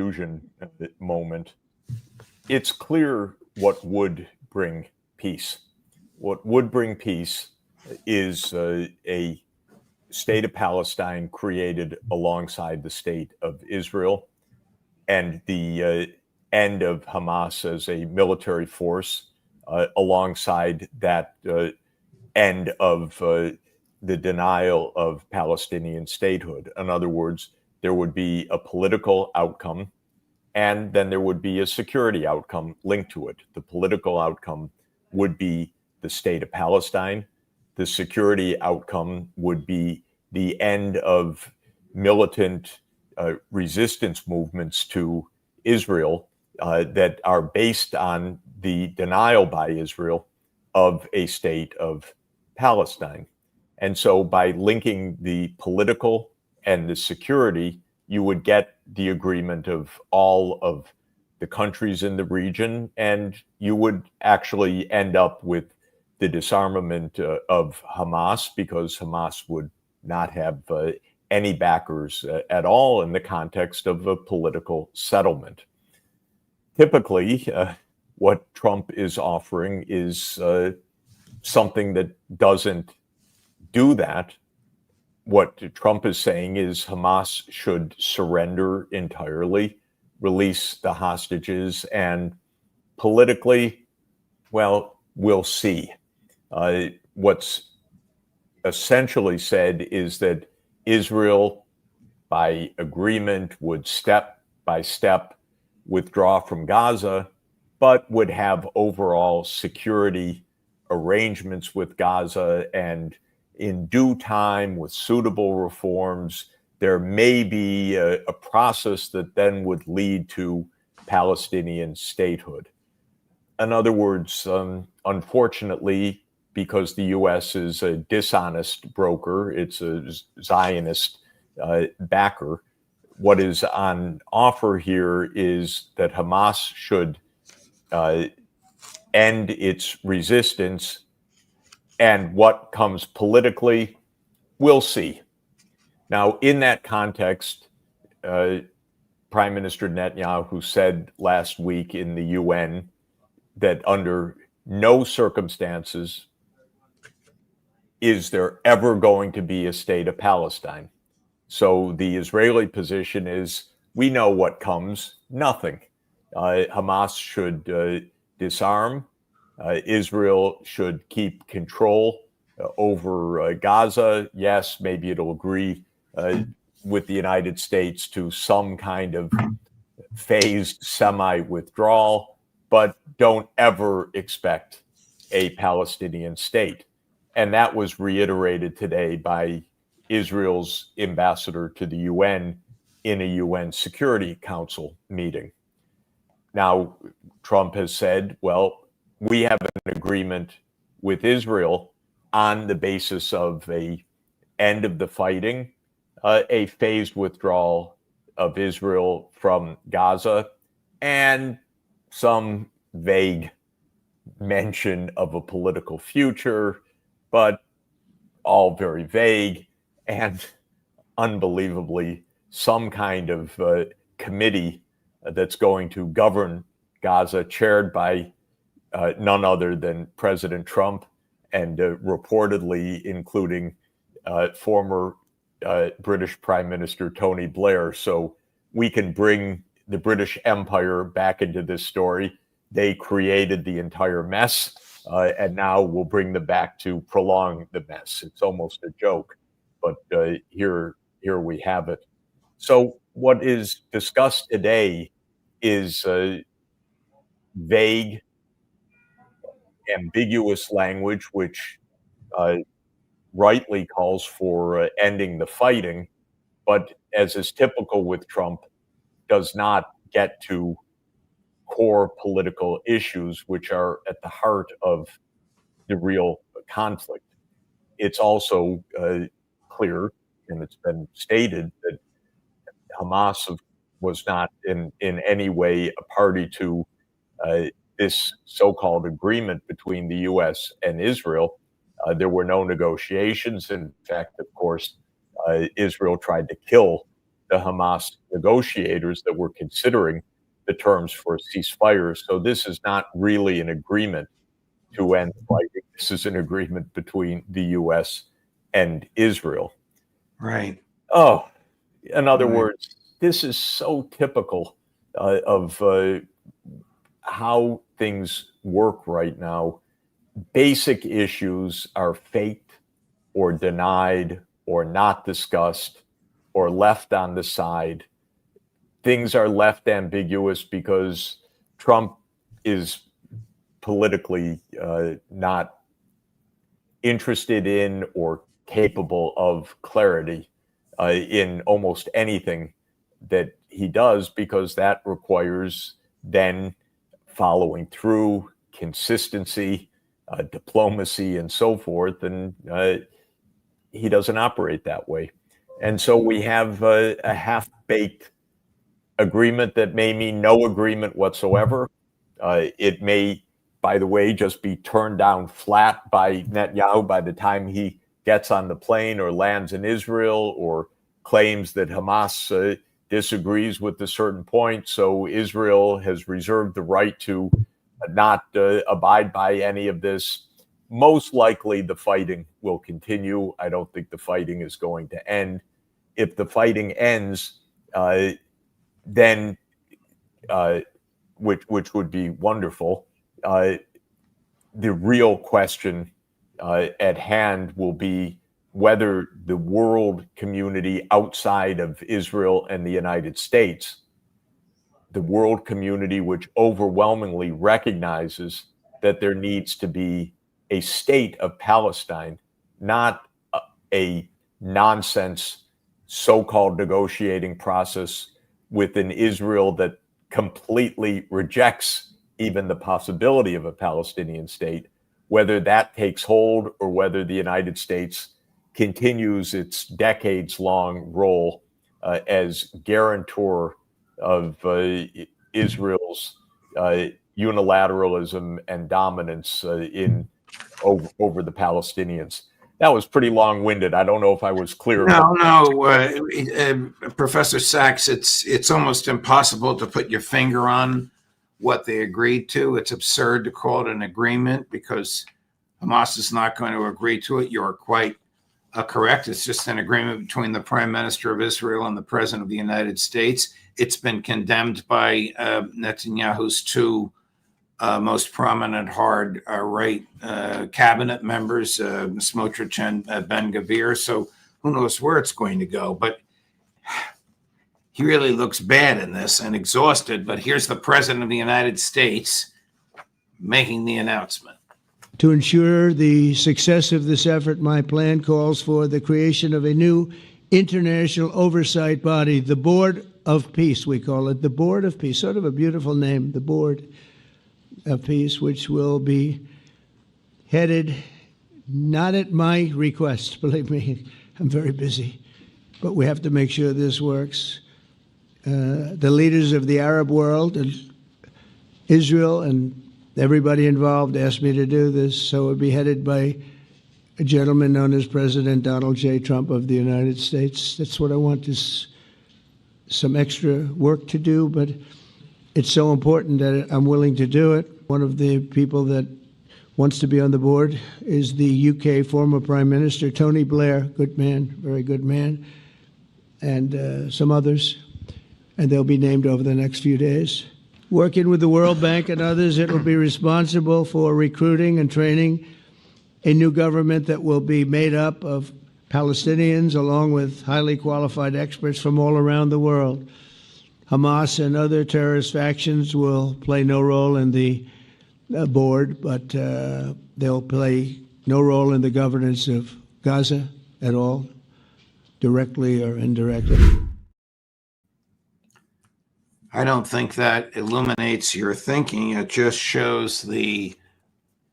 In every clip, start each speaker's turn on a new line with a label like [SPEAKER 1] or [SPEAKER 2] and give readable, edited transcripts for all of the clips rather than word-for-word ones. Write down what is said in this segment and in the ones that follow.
[SPEAKER 1] fusion moment, it's clear what would bring peace. What would bring peace is a state of Palestine created alongside the state of Israel and the end of Hamas as a military force alongside that end of the denial of Palestinian statehood. In other words, there would be a political outcome, and then there would be a security outcome linked to it. The political outcome would be the state of Palestine. The security outcome would be the end of militant resistance movements to Israel that are based on the denial by Israel of a state of Palestine. And so by linking the political and the security, you would get the agreement of all of the countries in the region, and you would actually end up with the disarmament of Hamas, because Hamas would not have any backers at all in the context of a political settlement. Typically, what Trump is offering is something that doesn't do that. What Trump is saying is Hamas should surrender entirely, release the hostages, and politically, well, we'll see. What's essentially said is that Israel, by agreement, would step by step withdraw from Gaza, but would have overall security arrangements with Gaza, and in due time, with suitable reforms, there may be a process that then would lead to Palestinian statehood. In other words, unfortunately, because the U.S. is a dishonest broker, it's a Zionist backer, what is on offer here is that Hamas should end its resistance, and what comes politically, we'll see. Now, in that context, Prime Minister Netanyahu said last week in the UN that under no circumstances is there ever going to be a state of Palestine. So the Israeli position is, we know what comes, nothing. Hamas should disarm. Israel should keep control over Gaza. Yes, maybe it'll agree with the United States to some kind of phased semi-withdrawal, but don't ever expect a Palestinian state. And that was reiterated today by Israel's ambassador to the UN in a UN Security Council meeting. Now, Trump has said, well, we have an agreement with Israel on the basis of a end of the fighting, a phased withdrawal of Israel from Gaza, and some vague mention of a political future, but all very vague, and unbelievably, some kind of committee that's going to govern Gaza, chaired by none other than President Trump, and reportedly including former British Prime Minister Tony Blair. So we can bring the British Empire back into this story. They created the entire mess, and now we'll bring them back to prolong the mess. It's almost a joke, but here we have it. So what is discussed today is vague, ambiguous language, which rightly calls for ending the fighting, but as is typical with Trump, does not get to core political issues, which are at the heart of the real conflict. It's also clear, and it's been stated, that Hamas was not in any way a party to this so-called agreement between the U.S. and Israel. There were no negotiations. In fact, of course, Israel tried to kill the Hamas negotiators that were considering the terms for a ceasefire. So this is not really an agreement to end fighting. This is an agreement between the U.S. and Israel.
[SPEAKER 2] Right.
[SPEAKER 1] Oh, in other
[SPEAKER 2] Right.
[SPEAKER 1] words, this is so typical of how things work right now. Basic issues are faked or denied or not discussed or left on the side. Things are left ambiguous because Trump is politically not interested in or capable of clarity in almost anything that he does, because that requires then following through, consistency, diplomacy, and so forth. And he doesn't operate that way. And so we have a half-baked agreement that may mean no agreement whatsoever. It may, by the way, just be turned down flat by Netanyahu by the time he gets on the plane or lands in Israel, or claims that Hamas disagrees with a certain point. So Israel has reserved the right to not abide by any of this. Most likely the fighting will continue. I don't think the fighting is going to end. If the fighting ends, then which would be wonderful. The real question at hand will be whether the world community outside of Israel and the United States, the world community which overwhelmingly recognizes that there needs to be a state of Palestine, not a nonsense so-called negotiating process within Israel that completely rejects even the possibility of a Palestinian state, whether that takes hold or whether the United States continues its decades-long role as guarantor of Israel's unilateralism and dominance over the Palestinians. That was pretty long-winded. I don't know if I was clear.
[SPEAKER 2] No, Professor Sachs, it's almost impossible to put your finger on what they agreed to. It's absurd to call it an agreement because Hamas is not going to agree to it. You're quite correct. It's just an agreement between the Prime Minister of Israel and the President of the United States. It's been condemned by Netanyahu's two most prominent hard right cabinet members, Smotrich and Ben-Gvir. So who knows where it's going to go. But he really looks bad in this and exhausted. But here's the President of the United States making the announcement.
[SPEAKER 3] To ensure the success of this effort, my plan calls for the creation of a new international oversight body, the Board of Peace, we call it, the Board of Peace, sort of a beautiful name, the Board of Peace, which will be headed, not at my request, believe me, I'm very busy, but we have to make sure this works. The leaders of the Arab world and Israel and everybody involved asked me to do this, so it would be headed by a gentleman known as President Donald J. Trump of the United States. That's what I want, is some extra work to do, but it's so important that I'm willing to do it. One of the people that wants to be on the board is the UK former Prime Minister, Tony Blair, good man, very good man, and some others, and they'll be named over the next few days. Working with the World Bank and others, it will be responsible for recruiting and training a new government that will be made up of Palestinians along with highly qualified experts from all around the world. Hamas and other terrorist factions will play no role in the board, but they'll play no role in the governance of Gaza at all, directly or indirectly.
[SPEAKER 2] I don't think that illuminates your thinking. It just shows the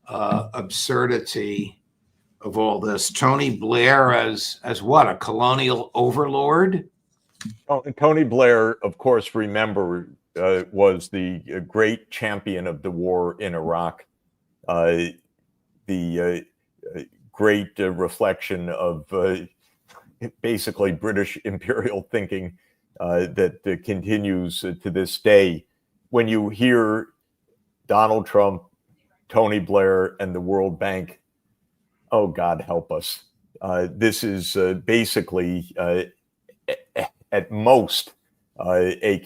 [SPEAKER 2] absurdity of all this. Tony Blair as what, a colonial overlord?
[SPEAKER 1] Oh, Tony Blair, of course, remember, was the great champion of the war in Iraq, the great reflection of basically British imperial thinking that continues to this day. When you hear Donald Trump, Tony Blair, and the World Bank, oh, God help us. This is basically, at most, a